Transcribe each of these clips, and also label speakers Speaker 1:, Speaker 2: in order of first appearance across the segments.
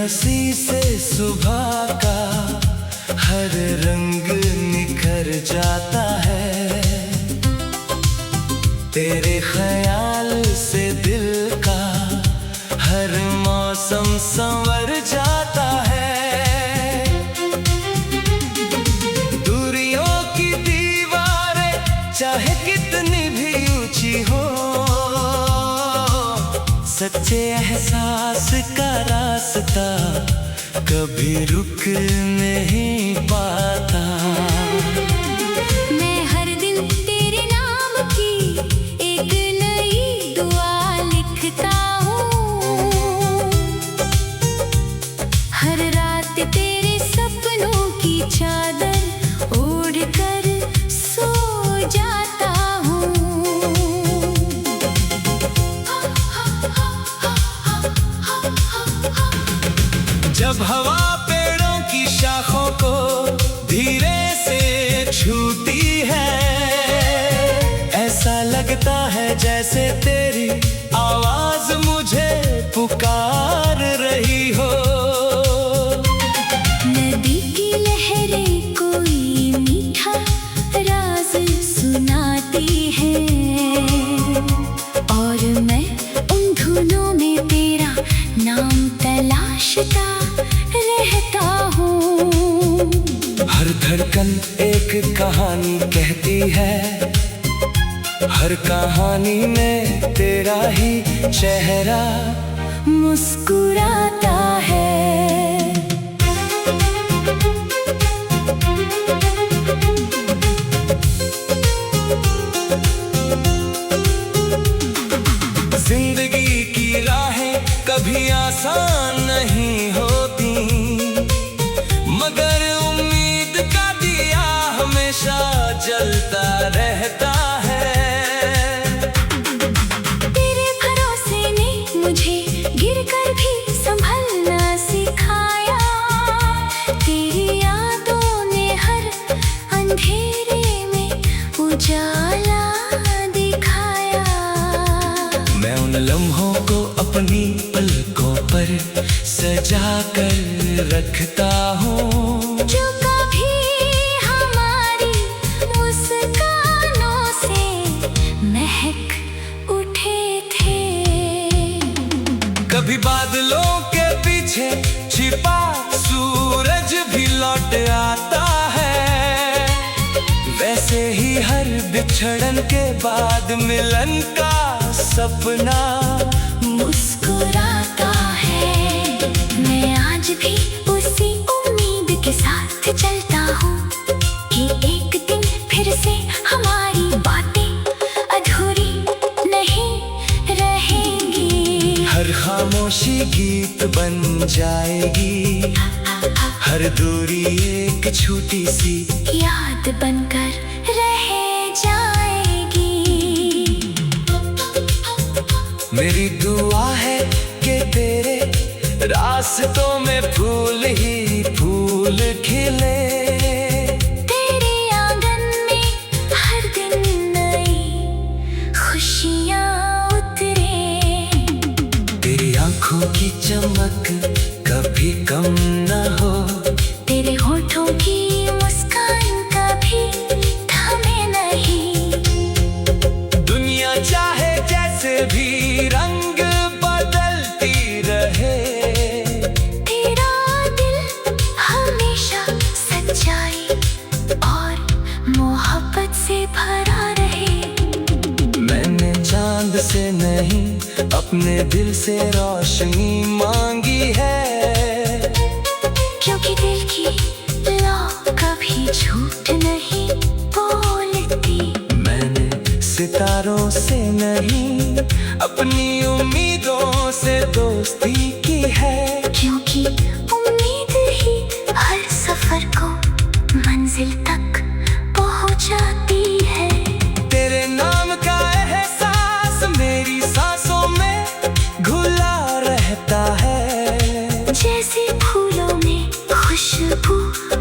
Speaker 1: हंसी से सुबह का हर रंग निखर जाता है। तेरे ख्याल से दिल का हर मौसम संवर जाता है। दूरियों की दीवारें चाहे कितनी भी ऊंची हो, सच्चे एहसास का रास्ता कभी रुक नहीं पाता।
Speaker 2: मैं हर दिन तेरे नाम की एक नई दुआ लिखता हूँ। हर रात तेरे सपनों की चादर ओढ़ कर सो जाता हूँ।
Speaker 1: जब हवा पेड़ों की शाखों को धीरे से छूती है, ऐसा लगता है जैसे तेरी आवाज मुझे पुकार रही हो।
Speaker 2: नदी की लहरें कोई मीठा राज सुनाती हैं, और मैं उन धुनों में तेरा नाम तलाशता रहता हूँ।
Speaker 1: हर धड़कन एक कहानी कहती है, हर कहानी में तेरा ही चेहरा
Speaker 2: मुस्कुराता है।
Speaker 1: जिंदगी की राहें कभी आसान नहीं होती, मगर उम्मीद का दिया हमेशा जलता रहता है।
Speaker 2: तेरे भरोसे ने मुझे गिरकर भी संभलना सिखाया। तेरी यादों ने हर अंधेरे में उजाला दिखाया।
Speaker 1: मैं उन लम्हों को अपनी पलकों पर सजा कर रखता हूँ,
Speaker 2: जो कभी हमारी मुस्कानों से महक उठे थे।
Speaker 1: कभी बादलों के पीछे छिपा सूरज भी लौट आता है। वैसे ही हर बिछड़न के बाद मिलन का सपना
Speaker 2: मुस्कुराता है। मैं आज भी उसी उम्मीद के साथ चलता हूँ कि एक दिन फिर से हमारी बातें अधूरी नहीं रहेंगी।
Speaker 1: हर खामोशी गीत बन जाएगी, हर दूरी एक छोटी सी
Speaker 2: याद बनकर रह जाएगी।
Speaker 1: मेरी दुआ है कि तेरे रास्तों में फूल ही फूल खिले।
Speaker 2: तेरे आंगन में हर दिन नई खुशियाँ उतरे।
Speaker 1: तेरी आंखों की चमक कभी कम न हो,
Speaker 2: तेरे होठों की मुस्कान कभी थमे नहीं।
Speaker 1: दुनिया चाहे जैसे भी रंग बदलती रहे,
Speaker 2: तेरा दिल हमेशा सच्चाई और मोहब्बत से भरा रहे।
Speaker 1: मैंने चांद से नहीं अपने दिल से रोशनी मांगी है,
Speaker 2: क्योंकि दिल की लौ कभी झूठ नहीं बोलती।
Speaker 1: मैंने सितारों से नहीं अपनी उम्मीदों से दोस्ती की है,
Speaker 2: क्योंकि उम्मीद ही हर सफर को मंजिल तक पहुंचाती है।
Speaker 1: तेरे नाम का एहसास मेरी सांसों में घुला रहता है।
Speaker 2: जैसे फूलों में खुशबू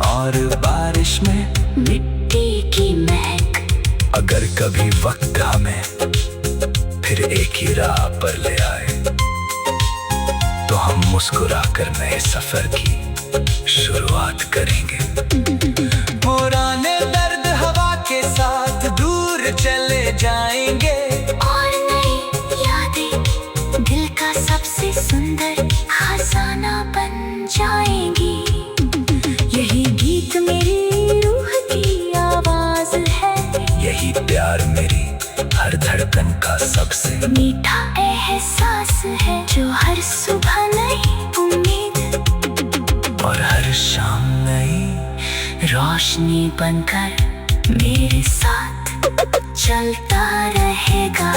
Speaker 1: और बारिश में
Speaker 2: मिट्टी की महक।
Speaker 1: अगर कभी वक्त हमें फिर एक ही राह पर ले आए तो हम मुस्कुराकर नए सफर की शुरुआत करेंगे। पुराने दर्द हवा के साथ दूर चले जाएंगे
Speaker 2: और नई यादें दिल का सबसे सुंदर खजाना बन जाएंगी। यही गीत मेरी रूह की आवाज है,
Speaker 1: यही प्यार मेरी हर धड़कन का सबसे
Speaker 2: मीठा एहसास है, जो हर सुबह नई उम्मीद
Speaker 1: और हर शाम नई
Speaker 2: रोशनी बनकर मेरे साथ चलता रहेगा।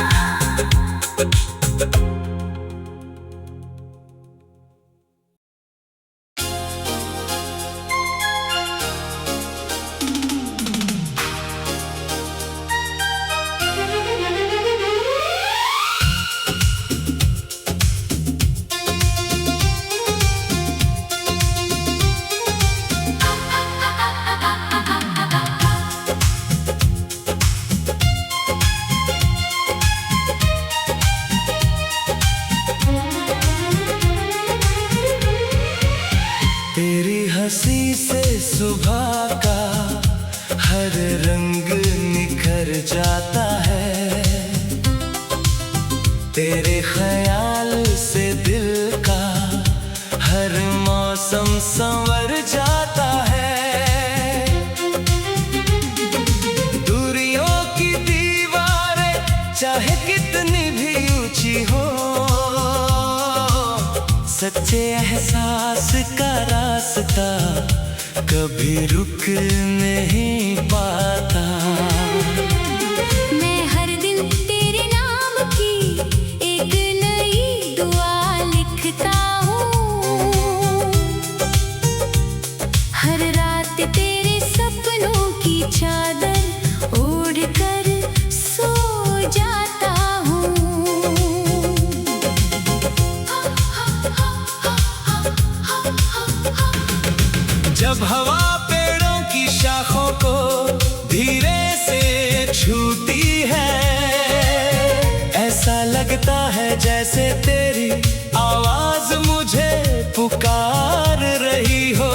Speaker 1: तेरी हंसी से सुबह का हर रंग निखर जाता है, तेरे ख्याल से दिल का हर मौसम संवर जाता है। दूरियों की दीवारें चाहे कितनी भी ऊंची हो, सच्चे एहसास का रास्ता कभी रुक नहीं पाता।
Speaker 2: मैं हर दिन तेरे नाम की एक नई दुआ लिखता हूँ, हर रात तेरे सपनों की चादर ओढ़ कर सो जाता हूँ।
Speaker 1: जब हवा पेड़ों की शाखों को धीरे से छूती है, ऐसा लगता है जैसे तेरी आवाज मुझे पुकार रही हो।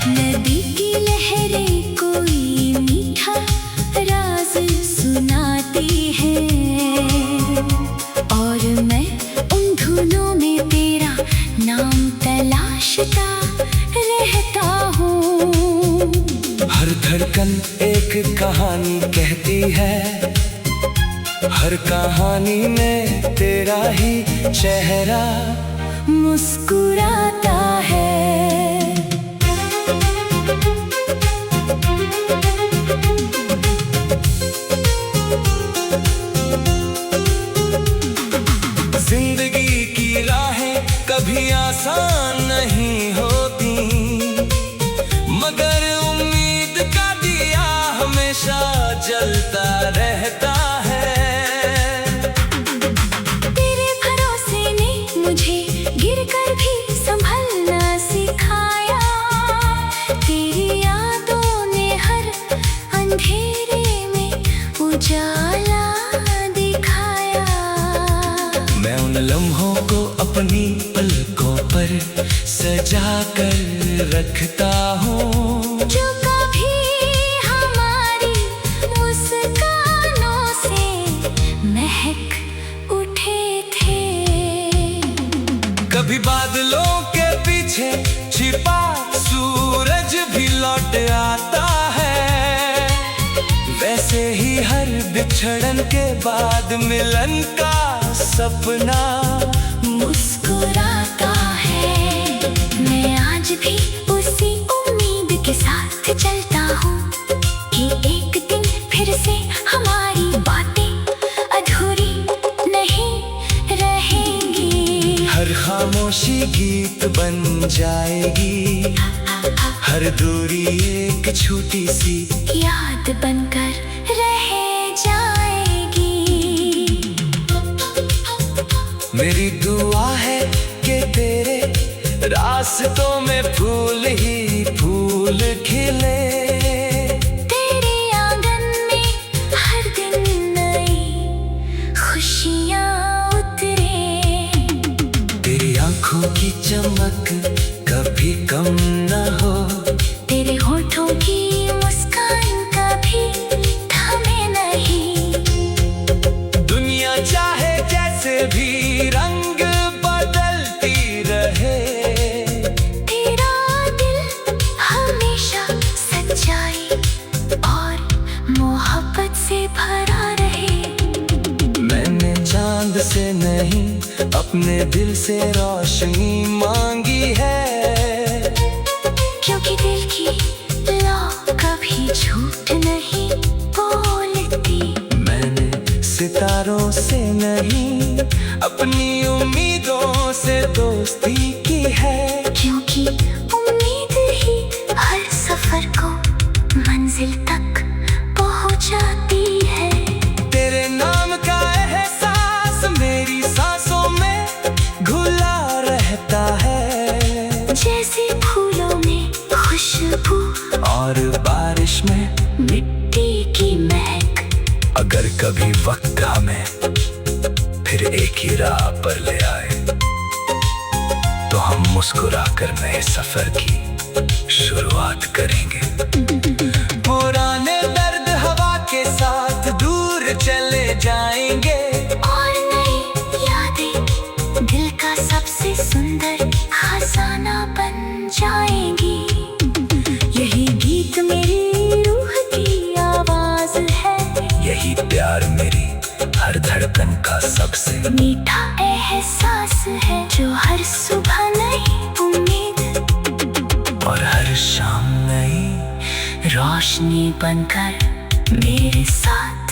Speaker 2: नदी की लहरें कोई मीठा राज सुनाती हैं, और मैं उन धुनों में तेरा नाम तलाशता रहता हूँ।
Speaker 1: हर धड़कन एक कहानी कहती है, हर कहानी में तेरा ही चेहरा
Speaker 2: मुस्कुराता है।
Speaker 1: जिंदगी की राहें कभी आसान नहीं होती, मगर उम्मीद का दिया हमेशा जलता रहता है।
Speaker 2: तेरे भरोसे ने मुझे गिरकर भी संभलना सिखाया, तेरी यादों ने हर अंधेरे में उजाला दिखाया।
Speaker 1: मैं उन लम्हों को अपनी पलकों पर सजा कर रखता हूँ,
Speaker 2: जो कभी हमारी मुस्कानों से महक उठे थे।
Speaker 1: कभी बादलों के पीछे छिपा सूरज भी लौट आता है, वैसे ही हर बिछड़न के बाद मिलन का सपना
Speaker 2: मुस्कुराता है। मैं आज भी उसी उम्मीद के साथ चलता हूँ कि एक दिन फिर से हमारी बातें अधूरी नहीं रहेंगी।
Speaker 1: हर खामोशी गीत बन जाएगी, हर दूरी एक छोटी सी
Speaker 2: याद बनकर रह जाएगी।
Speaker 1: मेरी दुआ है कि तेरे रास्तों में फूल ही फूल खिले,
Speaker 2: तेरे आंगन में हर दिन नई खुशियाँ उतरे।
Speaker 1: आँखों की चमक कभी कम न हो,
Speaker 2: तेरे होठों की मुस्कान कभी थमे नहीं।
Speaker 1: दुनिया चाहे जैसे भी रंग बदलती रहे,
Speaker 2: तेरा दिल हमेशा सच्चाई और मोहब्बत से भरा रहे।
Speaker 1: मैंने चांद से नहीं अपने दिल से रोशनी मांगी है,
Speaker 2: क्योंकि दिल की लौ कभी झूठ नहीं बोलती।
Speaker 1: मैंने सितारों से नहीं अपनी उम्मीदों से दोस्ती की है,
Speaker 2: क्योंकि उम्मीद ही हर सफर को मंजिल तक पहुंचाती है।
Speaker 1: तेरे नाम का एहसास मेरी सांसों में घुला रहता है,
Speaker 2: जैसे फूलों में खुशबू
Speaker 1: और बारिश में
Speaker 2: मिट्टी की महक।
Speaker 1: अगर कभी वक्त हमें फिर एक ही राह पर ले आए, तो हम मुस्कुराकर नए सफर की शुरुआत करेंगे। पुराने दर्द हवा के साथ दूर चले जाएंगे,
Speaker 2: और नई यादें दिल का सबसे सुंदर खजाना बन जाएंगी। यही गीत मेरी रूह की आवाज है,
Speaker 1: यही प्यार मेरी हर धड़कन का सबसे
Speaker 2: मीठा एहसास है, जो हर सुबह नई उम्मीद
Speaker 1: और हर शाम नई
Speaker 2: रोशनी बनकर मेरे साथ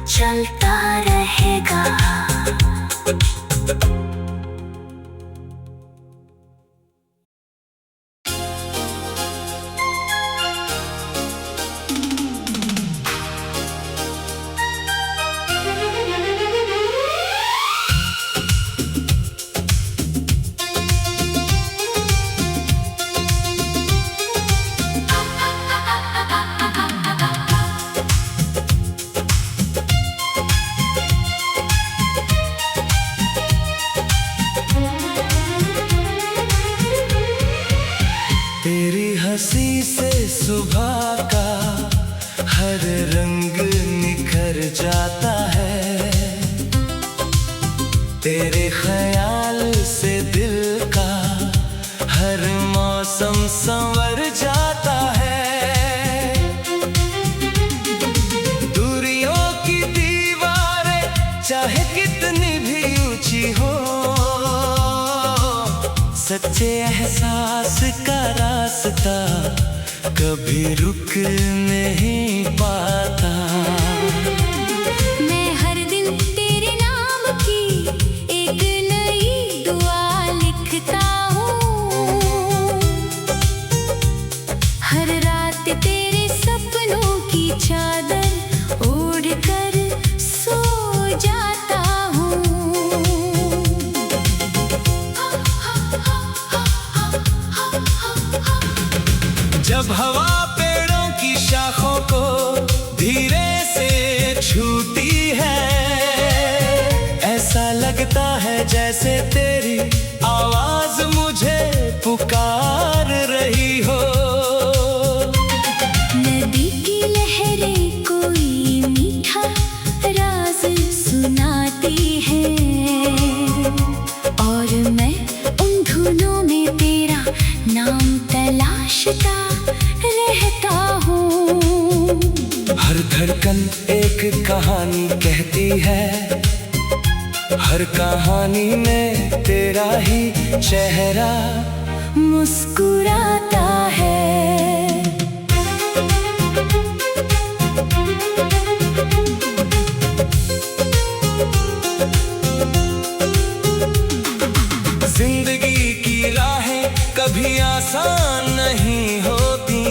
Speaker 2: चलता रहेगा।
Speaker 1: तेरी हंसी से सुबह का हर रंग निखर जाता है, तेरे ख्याल से दिल का हर मौसम संवर जाता है। दूरियों की दीवारें चाहे कितनी भी ऊंची हो, सच्चे एहसास का रास्ता कभी रुक नहीं पाता।
Speaker 2: मैं हर दिन तेरे नाम की एक नई दुआ लिखता हूँ, हर रात तेरे सपनों की चादर ओढ़ कर सो जाता हूँ।
Speaker 1: जब हवा पेड़ों की शाखों को धीरे से छूती है, ऐसा लगता है जैसे तेरी आवाज मुझे पुकार रही हो।
Speaker 2: नदी की लहरें कोई मीठा राज सुनाती हैं, और मैं उन धुनों में तेरा नाम तलाशता रहता हूँ।
Speaker 1: हर धड़कन एक कहानी कहती है, हर कहानी में तेरा ही चेहरा
Speaker 2: मुस्कुराता है।
Speaker 1: जिंदगी की राहें कभी आसान नहीं होती,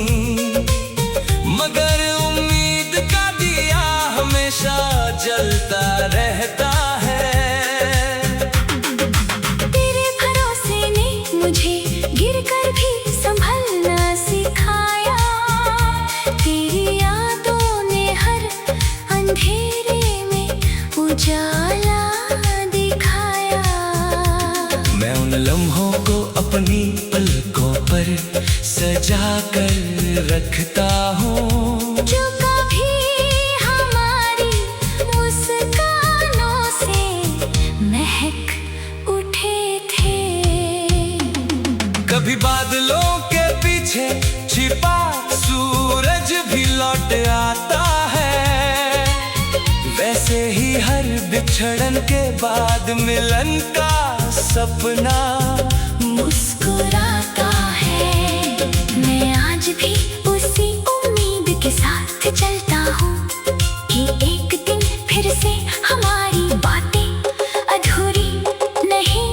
Speaker 1: मगर उम्मीद का दिया हमेशा जलता रहता है।
Speaker 2: तेरे भरोसे ने मुझे गिरकर भी संभलना सिखाया, तेरी यादों ने हर अंधेरे में उजाला दिखाया।
Speaker 1: मैं उन लम्हों को अपनी पलकों पर सजा कर रखता हूँ।
Speaker 2: जो कभी हमारी मुस्कानों से महक उठे थे।
Speaker 1: कभी बादलों के पीछे छिपा सूरज भी लौट आता है। वैसे ही हर बिछड़न के बाद मिलन का सपना
Speaker 2: मुस्कुराता है। मैं आज भी उसी उम्मीद के साथ चलता हूँ कि एक दिन फिर से हमारी बातें अधूरी नहीं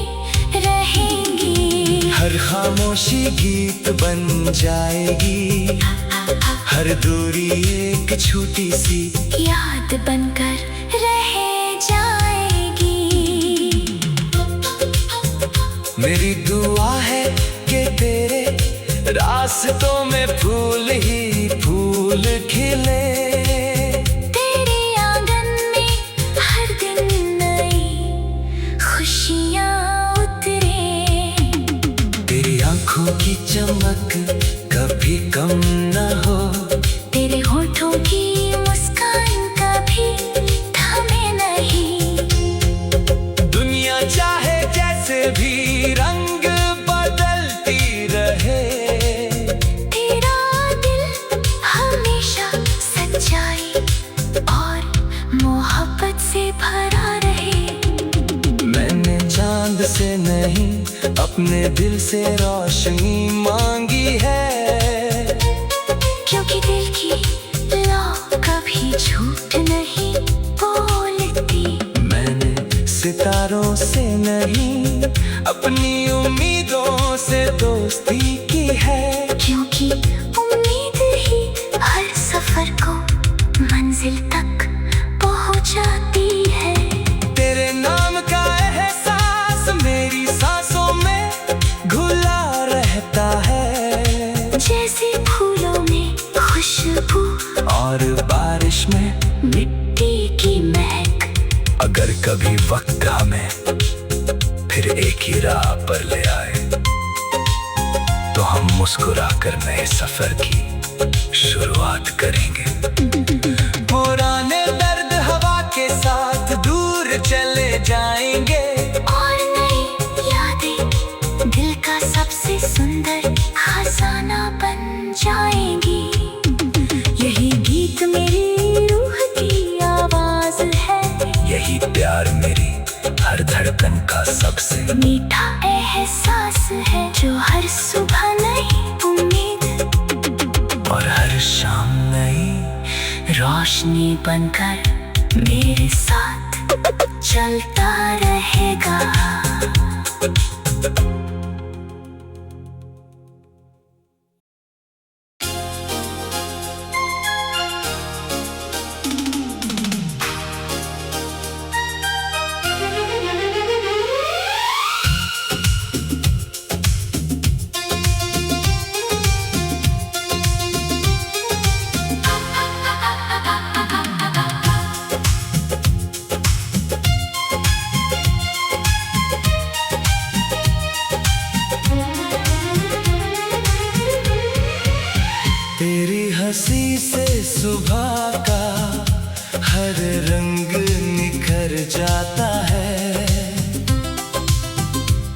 Speaker 2: रहेंगी।
Speaker 1: हर खामोशी गीत बन जाएगी, हर दूरी एक छोटी सी
Speaker 2: याद बनकर रह जाएगी।
Speaker 1: मेरी दुआ है कि तेरे रास्तों में फूल ही फूल खिले।
Speaker 2: तेरे आंगन में हर दिन नई खुशियाँ उतरे।
Speaker 1: तेरी आंखों की चमक कभी कम न हो।
Speaker 2: तेरे होठों की मुस्कान कभी थमे नहीं।
Speaker 1: दुनिया चाहे जैसे भी रंग बदलती रहे,
Speaker 2: तेरा दिल हमेशा सच्चाई और मोहब्बत से भरा रहे।
Speaker 1: मैंने चांद से नहीं अपने दिल से रोशनी मांगी है।
Speaker 2: क्योंकि दिल की लौ कभी झूठ नहीं बोलती।
Speaker 1: मैंने सितारों से नहीं अपनी उम्मीदों से दोस्ती की है।
Speaker 2: क्योंकि उम्मीद ही हर सफर को मंजिल तक पहुंचाती है।
Speaker 1: तेरे नाम का एहसास मेरी सांसों में घुला रहता है।
Speaker 2: जैसे फूलों में खुशबू
Speaker 1: और बारिश में
Speaker 2: मिट्टी की महक।
Speaker 1: अगर कभी वक्त हमें फिर एक ही राह पर ले आए, तो हम मुस्कुरा कर नए सफर की शुरुआत करेंगे। पुराने दर्द हवा के साथ दूर चले जाएंगे,
Speaker 2: और नई यादें दिल का सबसे सुंदर खजाना बन जाएंगी। यही गीत मेरी रूह की आवाज है।
Speaker 1: यही प्यार मेरी हर धड़कन का सबसे
Speaker 2: मीठा एहसास है, जो हर सुबह नई उम्मीद
Speaker 1: और हर शाम नई
Speaker 2: रोशनी बनकर मेरे साथ चलता रहेगा।
Speaker 1: तेरी हंसी से सुबह का हर रंग निखर जाता है।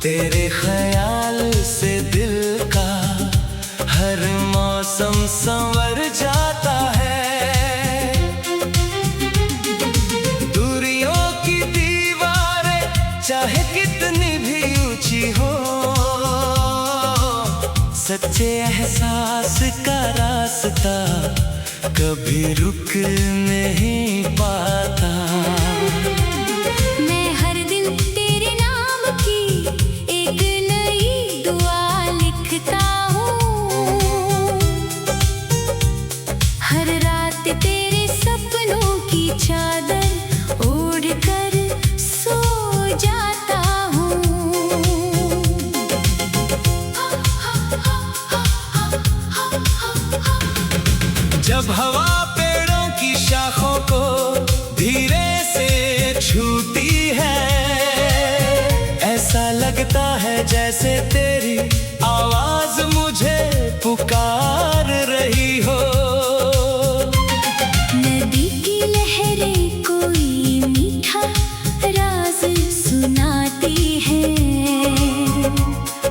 Speaker 1: तेरे ख्याल से दिल का हर मौसम संवर जाता है। दूरियों की दीवारें चाहे कितनी भी ऊंची हो, सच्चे एहसास का रास्ता कभी रुक नहीं पाता।
Speaker 2: मैं हर दिन तेरे नाम की एक नई दुआ लिखता हूँ। हर रात तेरे सपनों की चादर ओढ़ कर सो जाता हूँ।
Speaker 1: जब हवा पेड़ों की शाखों को धीरे से ऐसा लगता है जैसे तेरी आवाज मुझे पुकार रही हो।
Speaker 2: नदी की लहरें कोई मीठा राज सुनाती हैं,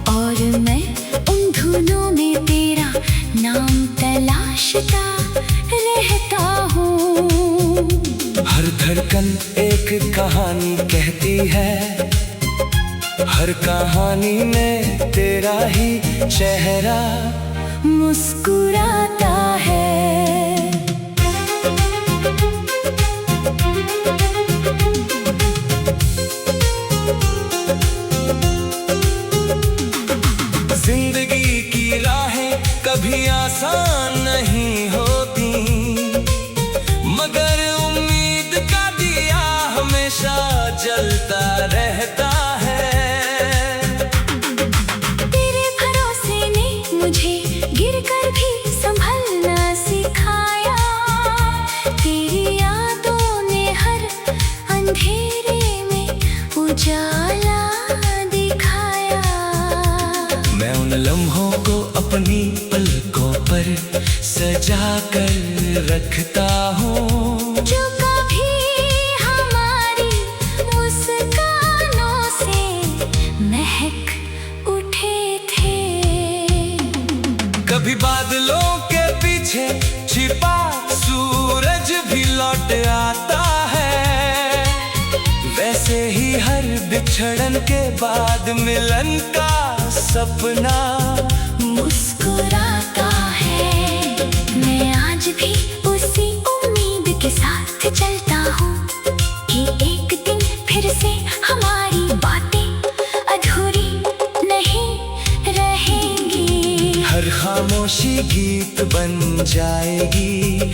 Speaker 2: और मैं उन धुनों में तेरा नाम तलाशता रहता हूँ।
Speaker 1: हर धड़कन एक कहानी कहती है, हर कहानी में तेरा ही चेहरा
Speaker 2: मुस्कुराता है।
Speaker 1: जिंदगी की राहें कभी आसान नहीं होती, मगर उम्मीद का दिया हमेशा जलता रहता है।
Speaker 2: तेरे भरोसे ने मुझे गिरकर भी संभलना सिखाया, तेरी यादों ने हर अंधेरे में उजाला दिखाया।
Speaker 1: मैं उन लम्हों को अपनी पलकों पर सजा कर रखता हूँ,
Speaker 2: जो कभी हमारी मुस्कानों से महक उठे थे।
Speaker 1: कभी बादलों के पीछे छिपा सूरज भी लौट आता है, वैसे ही हर बिछड़न के बाद मिलन का सपना
Speaker 2: मुस्कुराता है। मैं आज भी उसी उम्मीद के साथ चलता हूँ कि एक दिन फिर से हमारी बातें अधूरी नहीं रहेंगी।
Speaker 1: हर खामोशी गीत बन जाएगी,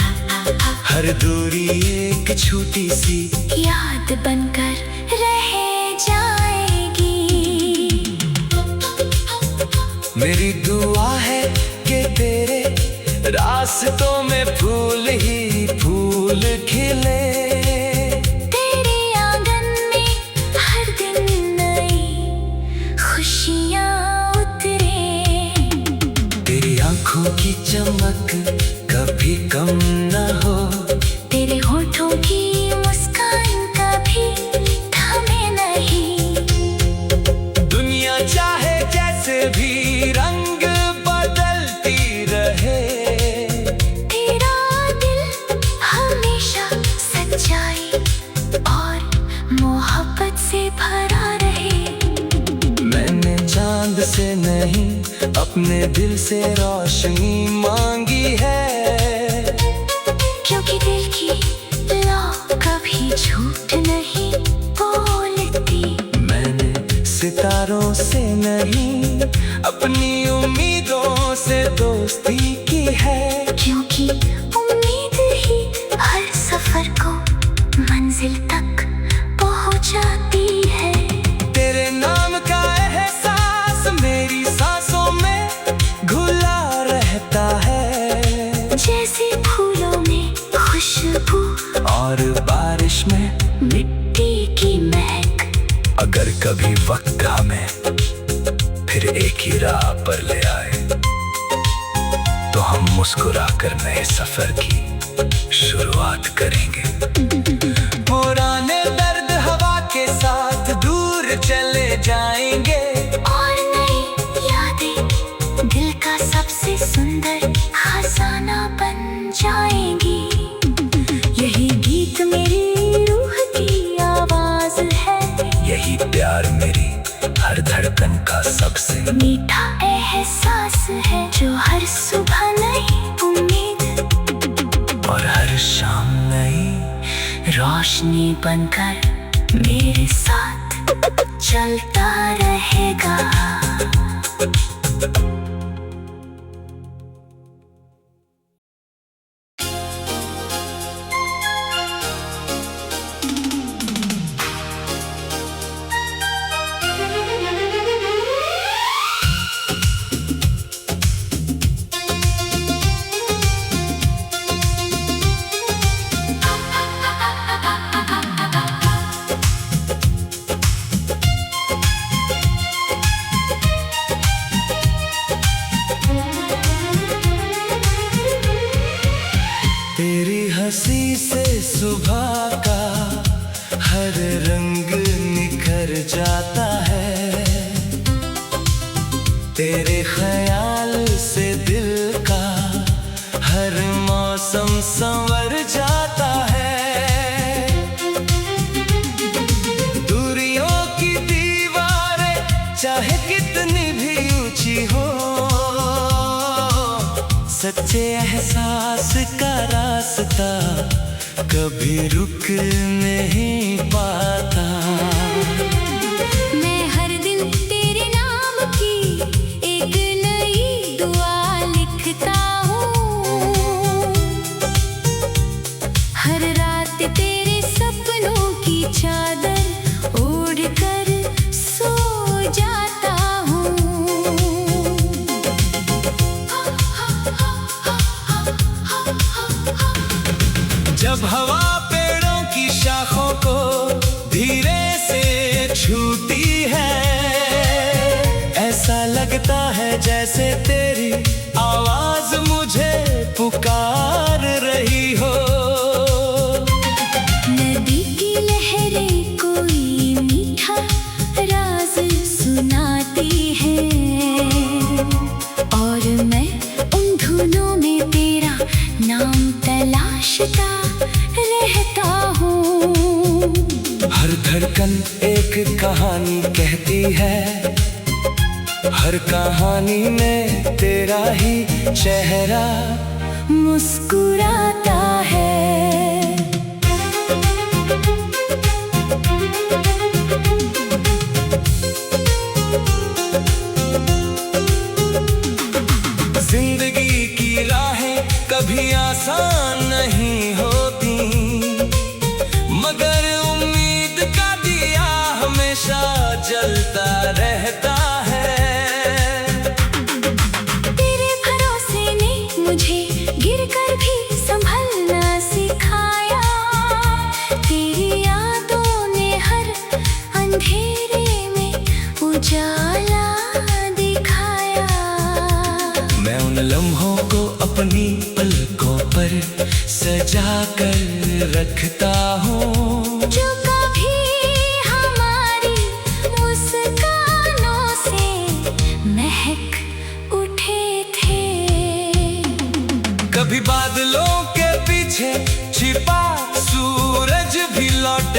Speaker 1: हर दूरी एक छोटी सी
Speaker 2: याद बनकर रह जाएगी।
Speaker 1: मेरी दुआ है कि तेरे रास्तों में फूल ही फूल खिले,
Speaker 2: तेरे आंगन में हर दिन नई खुशियाँ उतरे,
Speaker 1: तेरी आंखों की चमक कभी कम न हो,
Speaker 2: तेरे होठों की मुस्कान कभी थमे नहीं।
Speaker 1: दुनिया चाहे जैसे भी रंग बदलती रहे,
Speaker 2: तेरा दिल हमेशा सच्चाई और मोहब्बत से भरा रहे।
Speaker 1: मैंने चांद से नहीं अपने दिल से रोशनी मांगी है,
Speaker 2: क्योंकि दिल की लौ कभी झूठ नहीं बोलती।
Speaker 1: मैंने सितारों से नहीं अपनी उम्मीदों से दोस्ती की है,
Speaker 2: क्योंकि उम्मीद ही हर सफर को मंजिल तक पहुंचाती है।
Speaker 1: तेरे नाम का एहसास मेरी सांसों में घुला रहता है,
Speaker 2: जैसे फूलों में खुशबू
Speaker 1: और बारिश में
Speaker 2: मिट्टी की महक।
Speaker 1: अगर कभी वक्त हमें फिर एक ही राह पर ले आए, तो हम मुस्कुराकर नए सफर की शुरुआत करेंगे। पुराने दर्द हवा के साथ दूर चले जाएंगे,
Speaker 2: और नई यादें दिल का सबसे सुंदर खजाना बन जाएंगी। यही गीत मेरी रूह की आवाज है,
Speaker 1: यही प्यार मेरी हर धड़कन का सबसे
Speaker 2: मीठा एहसास है, जो हर सुबह नई उम्मीद
Speaker 1: और हर शाम नई
Speaker 2: रोशनी बनकर मेरे साथ चलता रहेगा।
Speaker 1: तेरे ख्याल से दिल का हर मौसम संवर जाता है। दूरियों की दीवारें चाहे कितनी भी ऊंची हो, सच्चे एहसास का रास्ता कभी रुक नहीं पाता।
Speaker 2: मैं हर दिन तेरे नाम की एक नई दुआ लिखता हूँ। हर रात तेरे सपनों की चादर ओढ़ कर सो जाता हूँ।
Speaker 1: जब हवा पेड़ों की शाखों को धीरे से छूती है, ऐसा लगता है जैसे तेरी आवाज मुझे पुकार रही हो।
Speaker 2: नदी की लहरें कोई मीठा राज सुनाती हैं, और मैं उन धुनों में तेरा नाम तलाशता रहता हूँ।
Speaker 1: हर धड़कन एक कहानी कहती है, हर कहानी में तेरा ही चेहरा
Speaker 2: मुस्कुराता है।
Speaker 1: जिंदगी की राहें कभी आसान नहीं होती, मगर उम्मीद का दिया हमेशा जलता रहता है।
Speaker 2: तेरे भरोसे ने मुझे गिरकर भी संभलना सिखाया। तेरी यादों ने हर अंधेरे में उजाला दिखाया।
Speaker 1: मैं उन लम्हों को अपनी पलकों पर सजा कर रखता हूँ,
Speaker 2: जो कभी हमारी मुस्कानों से महक उठे थे।
Speaker 1: कभी बादलों के पीछे छिपा सूरज भी लौट